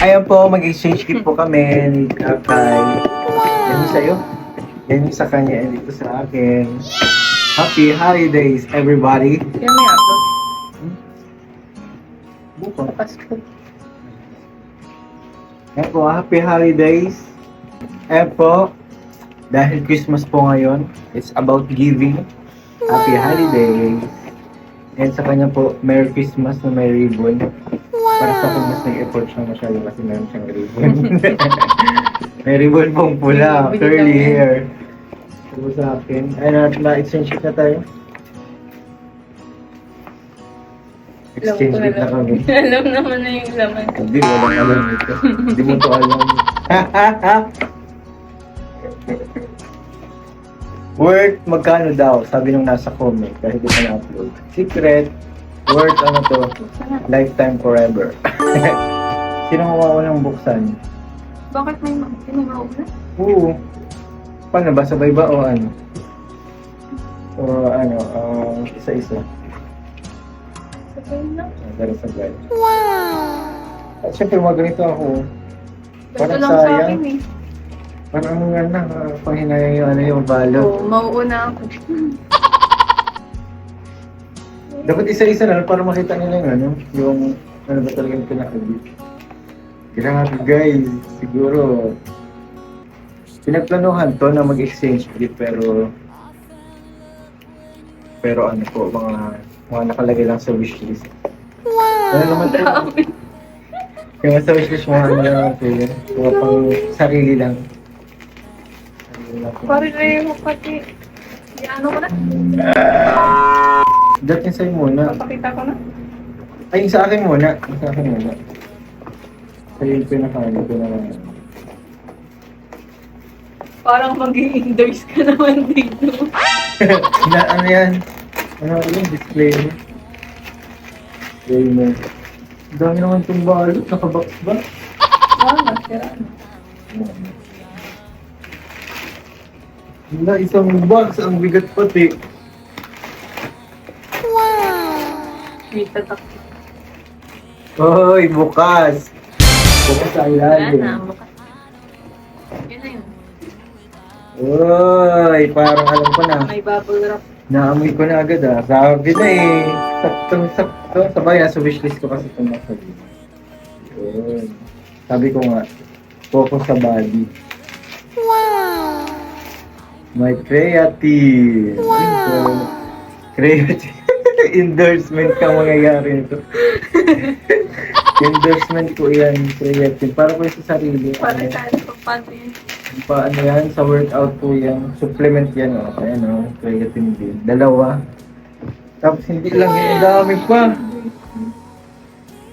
Ayan po, mag-exchange gift po kami ni Kakay. Yan yung sa'yo. Yan yung sa kanya and ito sa akin. Happy holidays, everybody! Yan may upload. Buko. Pasko. Ayan po, happy holidays. Ayan po, dahil Christmas po ngayon, it's about giving. Happy holidays. And sa kanya po, Merry Christmas na may ribbon. Para sa akin, mas nag-effort siya masyado kasi meron siyang ribbon. May ribbon pong pula, curly hair. Ito sa akin. Ayun na, exchange gift na tayo. Exchange gift na kami. Alam naman na yung laman. Hindi, walang alam ito. Hindi mo to alam. Worth magkano daw? Sabi nung nasa comment kahit di pa na-upload. Secret. Worth ano to? Lifetime forever. Sino mawawalang buksan? Bakit may tinagaw na? Oo. Paano ba? Sabay ba o ano? O ano? Isa-isa. Sabay na. Sabay. Wow! At syempre mga ganito ako. Ito Parang lang sa sayang. akin eh. Parang nga na, panghinayang yung ano yung balot. Oo, mauuna ako. Dapat isa-isa na para makita nila yung ano, yung ano ba talaga yung pinaka-gift. Grabe guys, siguro pinagplanuhan to na mag-exchange gift pero ano po, mga nakalagay lang sa wishlist. Wow! Ano naman to? Dami. Kaya sa wishlist mga ano lang po yun, mga pang sarili lang. Pare-reho pati. Di ano ko na? Dati sa'yo muna. Papakita ko na. Ay, sa akin muna. Sa akin muna. Sa'yo yung pinaka-ano. Parang mag-i-endorse ka naman dito. Na, ano yan? Ano yung disclaimer? Disclaimer. Dami naman itong balot. Nakabox ba? Wala, sira na. Wala, isang box. Ang bigat pati. May tatak. Hoy, bukas! Bukas sa Wala ilalim. na, bukas. Yun na yun. Hoy, parang alam ko na. May bubble wrap. Naamoy ko na agad ah. Sabi na eh. Saktong-sakto. Sabay ah, sa wishlist ko kasi itong masabi. Yun. Sabi ko nga, focus sa body. Wow! My creative. Wow! Creative. Endorsement ka mangyayari nito. Endorsement ko yan. Creative. Para po sa sarili. Para saan pa paano yun? Paano yan? Sa workout po yan. Supplement yan. Oh. Ayan o. Creatine din. Dalawa. Tapos hindi lang yan. Ang dami pa.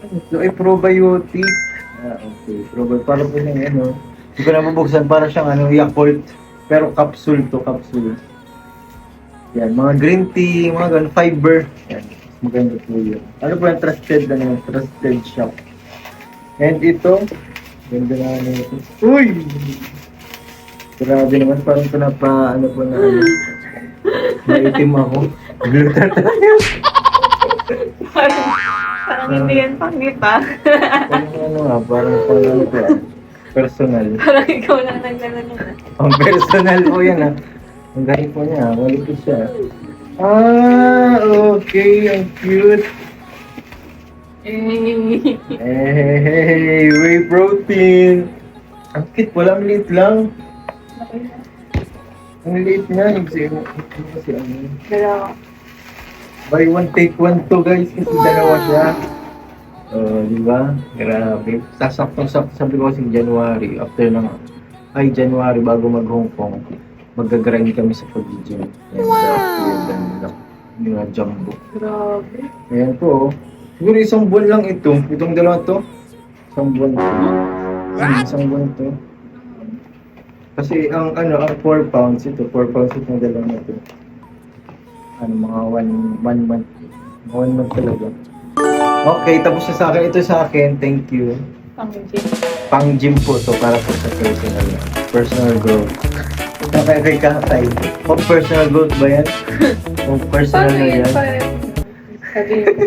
Ito ay probiotic. Okay. Probiotic. Para po yung ano. Hindi ko na mabuksan. Para siyang ano, Yakult. Pero capsule to. Capsule. Yan. Mga green tea. Mga ganun. Fiber. Yan. Maganda po yun. Ano po yung trusted shop. And ito. Ganda na ano ito. Uy! Grabe naman, parang ano po na ano. Maitim ako. Glutan tayo. Parang hindi yan pangit ah. Parang ano nga, parang ano po ah. Personal. Parang ikaw lang nagdala na. Ang personal po yan ah. Ang galing po niya, malipis siya. Ah, okay, ang cute. Hey, whey protein. Ang cute, walang liit lang. Ang liit niya, kasi ano. Dalawa. Buy one, take one to guys, kasi dalawa siya. Di ba? Grabe. Sasaktong-sakto sabi ko kasi January, January bago mag-Hong Kong, mag-grind kami sa pag-gym. Wow! Yung mga jumbo. Grabe. Ayan po, oh. Siguro isang buwan lang ito. Itong dalawa to. Isang buwan to. Isang buwan to. Kasi ang 4 pounds ito. 4 pounds itong dalawa na ito. Mga 1 month. 1 month talaga. Okay, tapos na sa akin. Ito sa akin. Thank you. Pang-gym. Pang-gym po to para po sa personal growth. Kay Kakay. Pag personal growth ba yan? Pag personal Paano na yun? yan? Sabihin ko.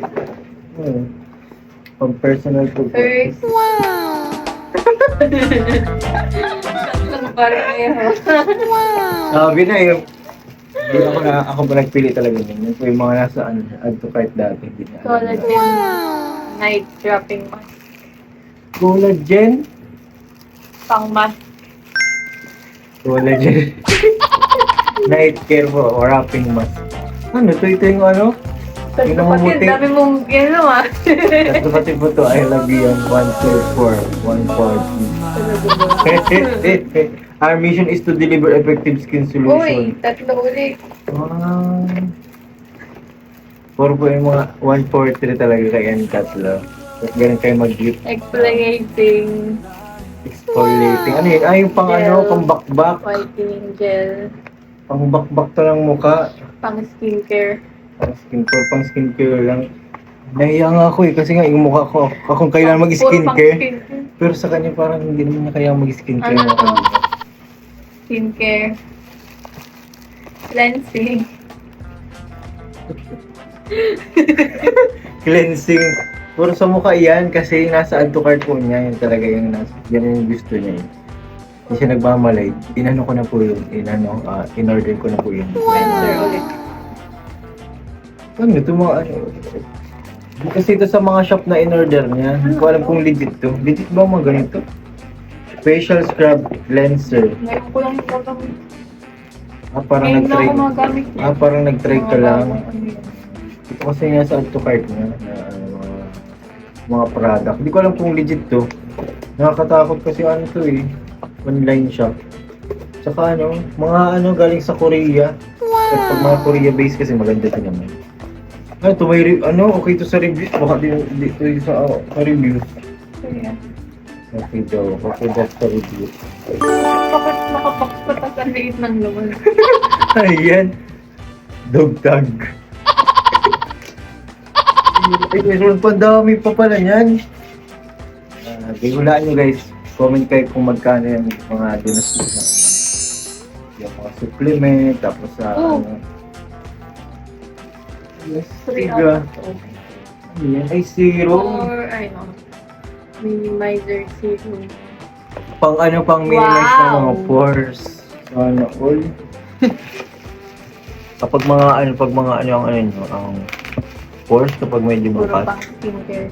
Pag personal po. First, Tatlong pareho. Sabi na yung hindi ako ba nagpili talaga yun. Yun po yung mga nasa add to cart dati. Hindi na alam na. Collagen night dropping mask. Collagen? Pang mask. Collagen. Night care po, or wrapping mask. Ano, ito yung ano? Yung namumuti. Dami mong yun ah. Tatlo pati po to, I love you yung 1, 2, 4, 1, 4. Our mission is to deliver effective skin Uy, solution. tatlo ulit. Ah. Puro po yung mga 1, 4, 3 talaga kay N tatlo. Tapos ganun kayo mag-gift. Exfoliating Exfoliating. Ano yun? Ah, yung pang Gel. ano, pang bakbak. whitening gel. Pang bakbak to ng mukha. Pang skincare. Pang skincare lang. Nahiya nga ako eh, kasi nga yung mukha ko, akong kailangan Puro pang mag-skincare. skincare. Pero sa kanya parang hindi naman niya kailangan mag-skincare. Ano to? Skincare. Cleansing. Cleansing. Puro sa mukha yan kasi nasa add to cart po niya. Yun talaga yung yan yung gusto niya eh. Hindi siya nagmamalay. Inano ko na po yun. In-order ko na po yun. Cleanser ulit. Ano ito mga ano? Kasi ito sa mga shop na in-order niya. Hindi ko alam kung legit to. Legit ba mga ganito? Facial scrub cleanser. Ngayon ko lang ito lang. Parang Ngayon lang nag-try. ako magamit niya. Parang nag-try ka lang. Ano yun? Ito kasi nga sa add to cart niya na mga product. Hindi ko alam kung legit to. Nakakatakot kasi ano to eh. Online shop. Tsaka mga galing sa Korea. At pag mga Korea based kasi maganda din naman. Ito may okay to sa reviews. Baka dito sa reviews. So, yan. Okay daw. Okay daw sa reviews. Bakit nakabox pa tas ang liit ng laman? Ayan. Dog tag. Ay, meron pa dami pa pala yan. Hulaan nyo guys. Comment kayo kung magkano yung mga dinastos na yung mga supplement. Tapos sa yes, 3 tiga. out of 2. Ayan. Ay, zero. Or, minimizer serum. Pang minimize Wow. ng mga pores. Sana all. Kapag mga ang pores kapag medyo Puro bukas. pang skincare.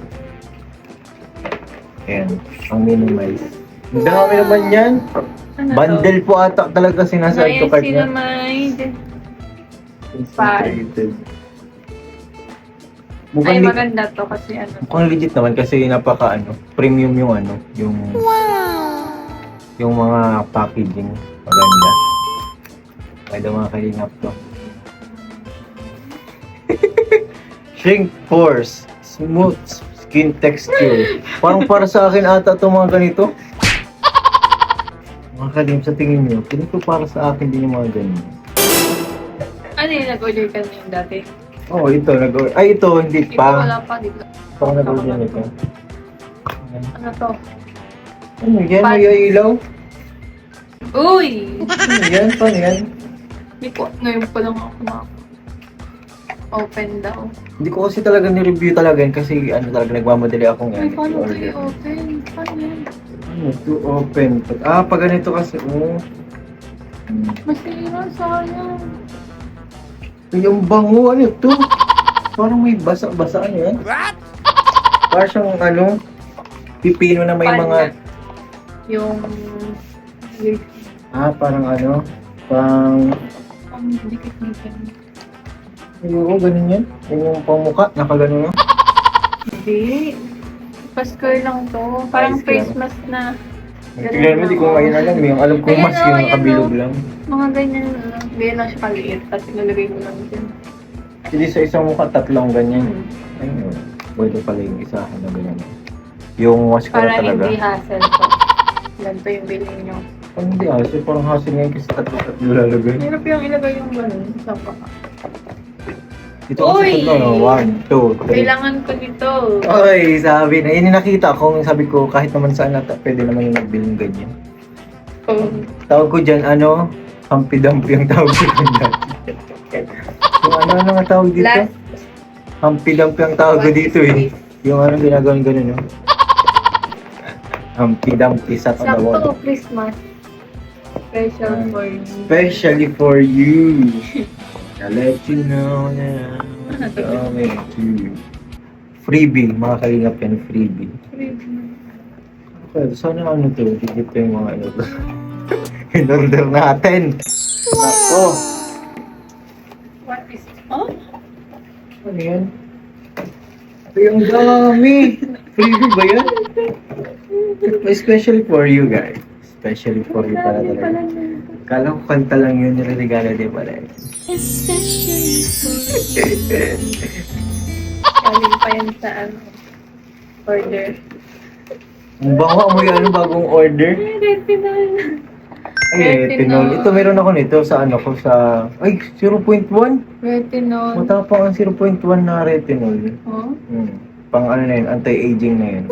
Ayan, ang minimize. Ang dami naman yan. Ano Bundle po ata talaga sinasa ito card niya. Niacinamide. Concentrated. Ay, Mukhang, maganda to kasi ano. mukhang legit naman kasi napaka premium yung yung mga packaging. Maganda. Kaya mga kalingap to. Shrink pores. Smooth skin texture. Parang para sa akin ata itong mga ganito. Mga kalim, sa tingin nyo, tingin ko para sa akin din yung mga ganito. Ano yung nag-order ka na yung dati? Oo, ito. Ay, ito, hindi Ito pa. wala pa dito. Parang nag-order nito. Ano to? Ano yan? May ilaw? Uy! Ano yan? Paano yan? Hindi ko, ngayon pa lang ako open daw. Hindi ko kasi talaga ni-review talaga yan kasi talaga nagmamadali akong Ay, yan. paano to i-order. i-open? Paano yan? Ano to open? Pag ganito kasi, Masira, sayang. Ay, ang bango, ano to? Parang may basa-basa, ano yan? What? Parang siyang pipino na may Pan mga, na. Yung parang pang, dikit-dikit. ayoko, ganun yan. Yan yung pangmuka, nakagano na. Hindi. Paskor lang to. Parang Ayos face lang. mask na. Tingnan mo, di ko ngayon alam, yung alam kong Ayan, mas yung ayan, nakabilog lang. Mga ganyan lang. Ganyan lang siya kaliit. Tapos ilalagay mo lang dyan. Hindi sa isang mukha, tatlong ganyan. Ayun, pwede pala yung isahan na ganyan. Yung mascara Para talaga. hindi hassle to. Ganito yung bilhin nyo. Parang hindi hassle, parang hassle ngayon kasi tatlo lalagay. Hirap yung ilagay yung ganun. Saan pa ka? Dito kasi Uy! ito, 1, 2, 3. Kailangan ko nito. Oy, sabi na. Yun yung nakita ko. Sabi ko, kahit naman saan pwede naman yung nagbilang ganyan. Oh. Tawag ko dyan, Humpy-dumpy ang tawag ko dyan dati. Yung ano nga tawag dito? Last. Humpy-dumpy ang tawag ko dito eh. Yung ginagawa gano'n, no? Humpty Dumpty sat on the wall. Sakto, Christmas. Special for you. Especially for you. I'll let you know na coming to you. Freebie, mga kalingap yan, freebie. Okay, sana ano to, digit ko yung mga ano to. In-order natin. Nako. What is... Oh? Ano yan? Ay, ang dami! Freebie ba yan? Especially for you guys. Especially for you pala talaga. Kala ko kanta lang yun, niregalo din pala. Galing pa yan sa ano, order. Ang bango mo yan, bagong order. Retinol. Ay, retinol. Ito meron ako nito sa ano ko sa... Ay, 0.1? Retinol. Matapang ang 0.1 na retinol. Oh? Pang ano na yun, anti-aging na yun.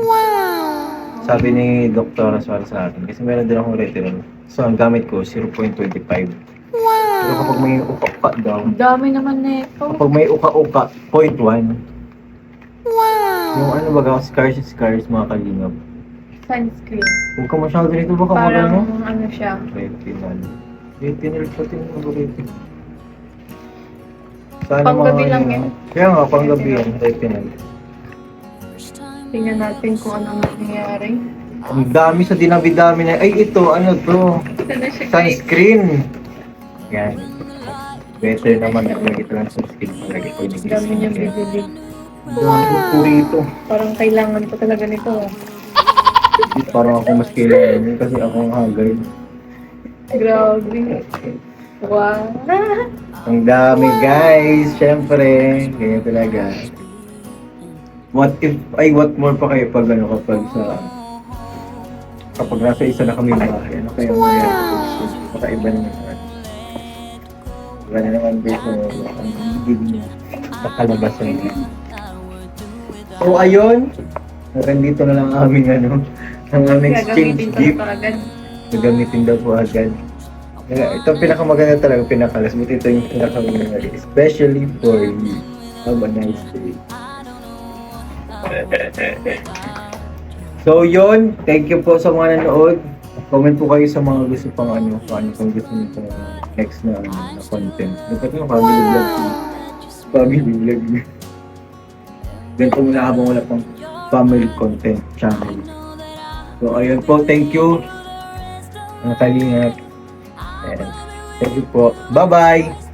Sabi ni Dr. Suarez sa akin, kasi meron din akong retinol. So, ang gamit ko, 0.25. Pero kapag may uka-uka daw, Ang dami naman na ito. kapag may uka-uka, 0.1. Yung ano baga, scars, mga kalingap. Sunscreen. Huwag ka masyado nito, baka Parang magano. ano siya. Retinol. Retinol pati yung retinol. Sana Panggabi mga- lang yan. Kaya nga, panggabi yan, retinol. Tingnan natin kung ano nangyayari. Ang dami sa dinabi-dami na. Ay, ito, ano to? Ito na siya guys. Sunscreen. Yan. Better naman ako ito ng sunscreen. Palagi ko yung Dami niyang bibili. Dami po rito. Parang kailangan ko talaga nito. Parang ako mas kailangan yun kasi ako ang haggard. Grabe. Wow. Ang dami guys. Siyempre. Ganyan talaga. What more pa kayo pag ano kapag nasa isa na kami bahay, ano kaya mangyayari? Pakaiba naman naman. Iba na naman guys, ang gigil niya sa kalabasan niya. So ayun, hanggang dito na lang aming ano, ang aming exchange Gagamitin ko gift. na to agad. Gagamitin daw po agad. Kaya ito ang pinakamaganda talaga, pinakalas. Buti ito yung pinakamaganda. Especially for you. Have a nice day. So yun, thank you po sa mga nanood. Comment po kayo sa mga gusto pang ano, kung ano pang gusto nyo sa next na, na content. Dapat yung family vlog. Family vlog. Ganito muna habang wala pang family content channel. So ayun po, thank you. Mga kalingap. And thank you po. Bye-bye!